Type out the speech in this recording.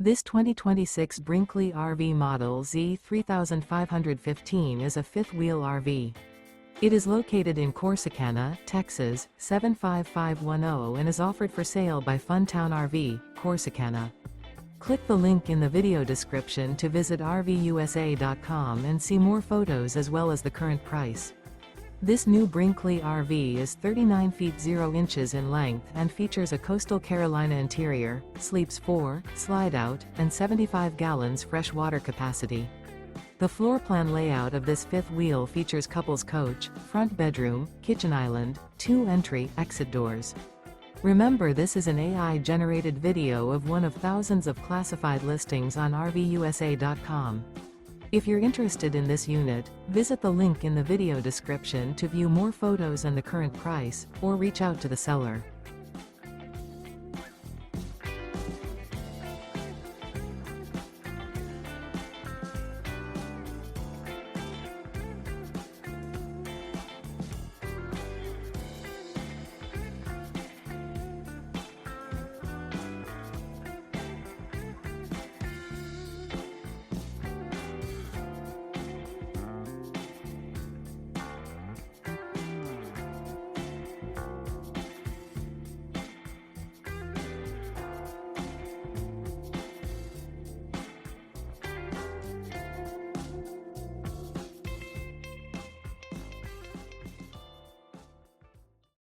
This 2026 Brinkley RV Model Z 3515 is a fifth-wheel RV. It is located in Corsicana, Texas, 75510 and is offered for sale by Funtown RV, Corsicana. Click the link in the video description to visit RVUSA.com and see more photos as well as the current price. This new Brinkley RV is 39 feet 0 inches in length and features a Coastal Carolina interior, sleeps 4, slide-out, and 75 gallons fresh water capacity. The floor plan layout of this fifth wheel features couples coach, front bedroom, kitchen island, 2 entry/exit doors. Remember, this is an AI-generated video of one of thousands of classified listings on RVUSA.com. If you're interested in this unit, visit the link in the video description to view more photos and the current price, or reach out to the seller.